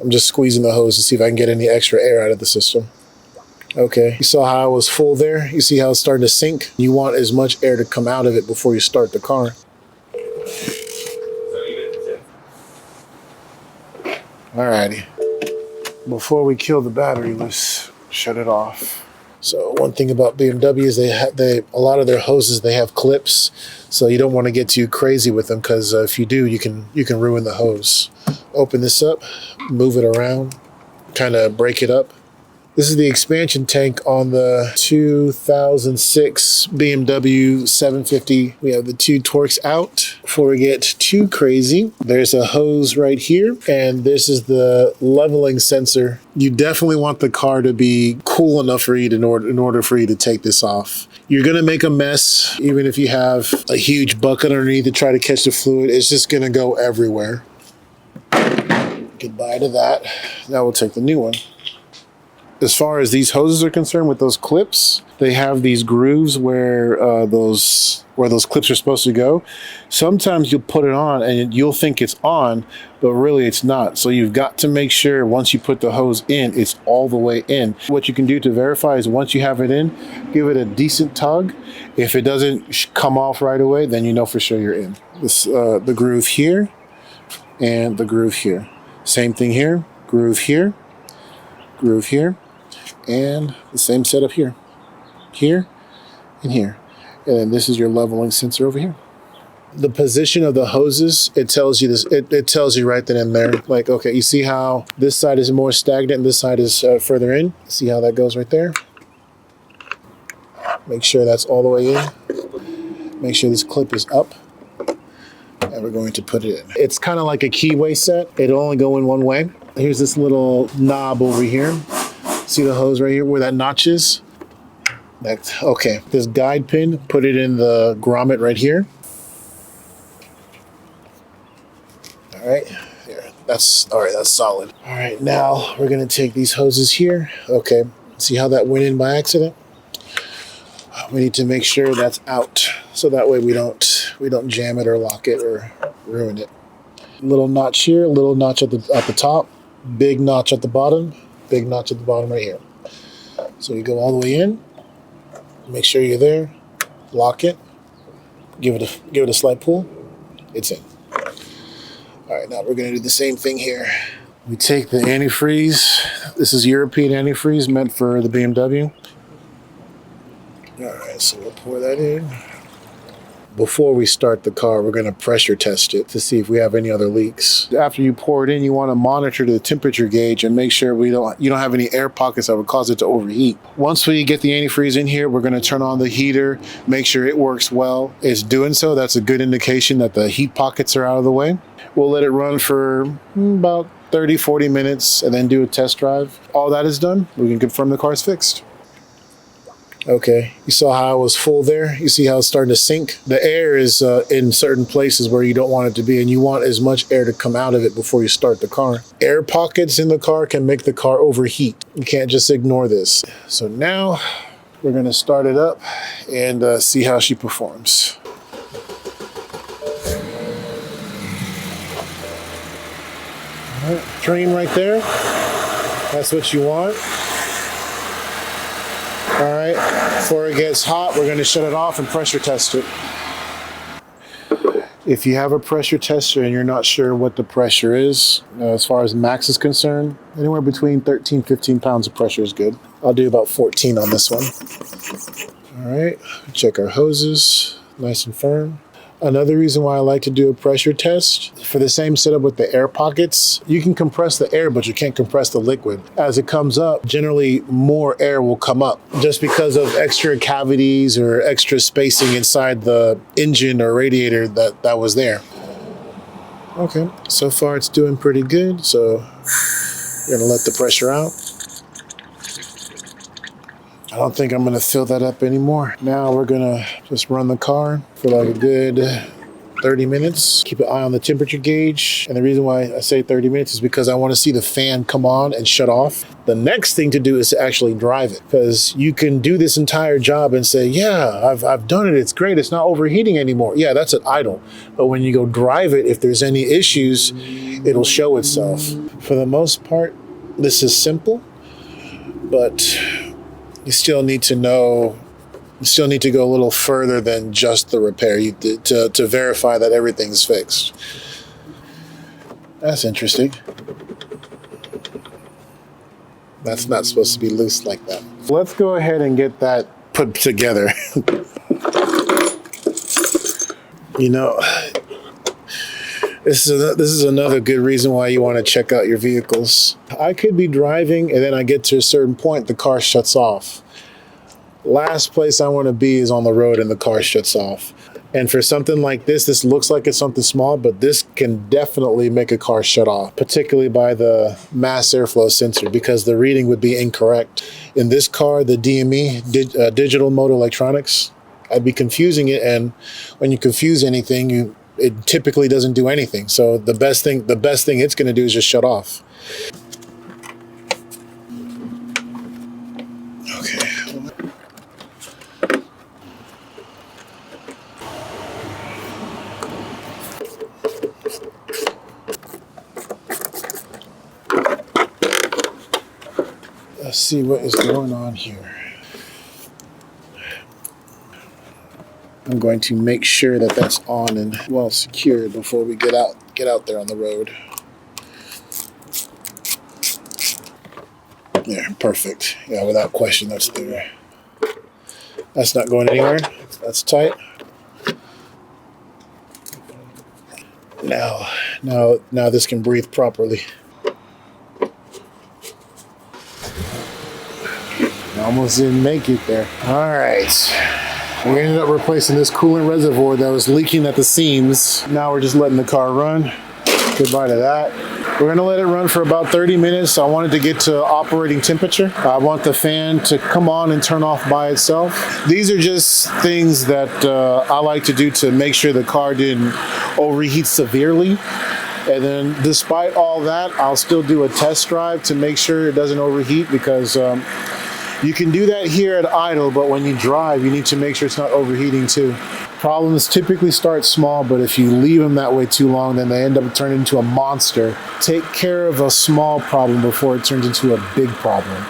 I'm just squeezing the hose to see if I can get any extra air out of the system. Okay, you saw how it was full there? You see how it's starting to sink? You want as much air to come out of it before you start the car. Alrighty. Before we kill the battery, let's shut it off. So one thing about BMW is a lot of their hoses, they have clips, so you don't want to get too crazy with them, because if you do, you can ruin the hose. Open this up, move it around, kind of break it up. This is the expansion tank on the 2006 BMW 750. We have the 2 Torx out. Before we get too crazy, there's a hose right here, and this is the leveling sensor. You definitely want the car to be cool enough for you in order for you to take this off. You're gonna make a mess, even if you have a huge bucket underneath to try to catch the fluid. It's just gonna go everywhere. Goodbye to that. Now we'll take the new one. As far as these hoses are concerned, with those clips, they have these grooves where those clips are supposed to go. Sometimes you'll put it on and you'll think it's on, but really it's not. So you've got to make sure once you put the hose in, it's all the way in. What you can do to verify is once you have it in, give it a decent tug. If it doesn't come off right away, then you know for sure you're in. This the groove here and the groove here. Same thing here, groove here, groove here. And the same setup here, here, and here. And then this is your leveling sensor over here. The position of the hoses, it tells you this. It tells you right then and there. Like, okay, you see how this side is more stagnant and this side is further in? See how that goes right there? Make sure that's all the way in. Make sure this clip is up. And we're going to put it in. It's kind of like a keyway set. It'll only go in one way. Here's this little knob over here. See the hose right here where that notch is? That's okay. This guide pin, put it in the grommet right here. All right, here. That's all right. That's solid. All right, now we're gonna take these hoses here. Okay, see how that went in by accident? We need to make sure that's out, so that way we don't jam it or lock it or ruin it. Little notch here, little notch at the top, big notch at the bottom. Big notch at the bottom right here. So you go all the way in, make sure you're there, lock it, give it a slight pull, it's in. All right, now we're gonna do the same thing here. We take the antifreeze. This is European antifreeze meant for the BMW. All right, so we'll pour that in. Before we start the car, we're going to pressure test it to see if we have any other leaks. After you pour it in, you want to monitor the temperature gauge and make sure you don't have any air pockets that would cause it to overheat. Once we get the antifreeze in here, we're going to turn on the heater, make sure it works well. It's doing so. That's a good indication that the heat pockets are out of the way. We'll let it run for about 30, 40 minutes and then do a test drive. All that is done, we can confirm the car's fixed. Okay, you saw how it was full there? You see how it's starting to sink? The air is in certain places where you don't want it to be, and you want as much air to come out of it before you start the car. Air pockets in the car can make the car overheat. You can't just ignore this. So now we're gonna start it up and see how she performs. All right, train right there. That's what you want. All right, before it gets hot, we're gonna shut it off and pressure test it. If you have a pressure tester and you're not sure what the pressure is, as far as max is concerned, anywhere between 13, 15 pounds of pressure is good. I'll do about 14 on this one. All right, check our hoses, nice and firm. Another reason why I like to do a pressure test, for the same setup with the air pockets, you can compress the air, but you can't compress the liquid. As it comes up, generally more air will come up just because of extra cavities or extra spacing inside the engine or radiator that was there. Okay, so far it's doing pretty good, so we're gonna let the pressure out. I don't think I'm gonna fill that up anymore. Now we're gonna just run the car for like a good 30 minutes. Keep an eye on the temperature gauge. And the reason why I say 30 minutes is because I want to see the fan come on and shut off. The next thing to do is to actually drive it, because you can do this entire job and say, yeah, I've done it. It's great. It's not overheating anymore. Yeah, that's at idle. But when you go drive it, if there's any issues, it'll show itself. For the most part, this is simple, but you still need to know, you still need to go a little further than just the repair to verify that everything's fixed. That's interesting. That's not supposed to be loose like that. Let's go ahead and get that put together. You know, this is another good reason why you want to check out your vehicles. I could be driving and then I get to a certain point, the car shuts off. Last place I want to be is on the road and the car shuts off. And for something like this looks like it's something small, but this can definitely make a car shut off, particularly by the mass airflow sensor, because the reading would be incorrect. In this car, the DME, digital motor electronics, I'd be confusing it, and when you confuse anything, it typically doesn't do anything. So the best thing it's going to do is just shut off. Okay. Let's see what is going on here. I'm going to make sure that that's on and well secured before we get out there on the road. There, perfect. Yeah, without question, that's there. That's not going anywhere. That's tight. Now this can breathe properly. Almost didn't make it there. All right. We ended up replacing this coolant reservoir that was leaking at the seams. Now we're just letting the car run. Goodbye to that. We're gonna let it run for about 30 minutes. I wanted to get to operating temperature. I want the fan to come on and turn off by itself. These are just things that I like to do to make sure the car didn't overheat severely. And then despite all that, I'll still do a test drive to make sure it doesn't overheat, because you can do that here at idle, but when you drive, you need to make sure it's not overheating too. Problems typically start small, but if you leave them that way too long, then they end up turning into a monster. Take care of a small problem before it turns into a big problem.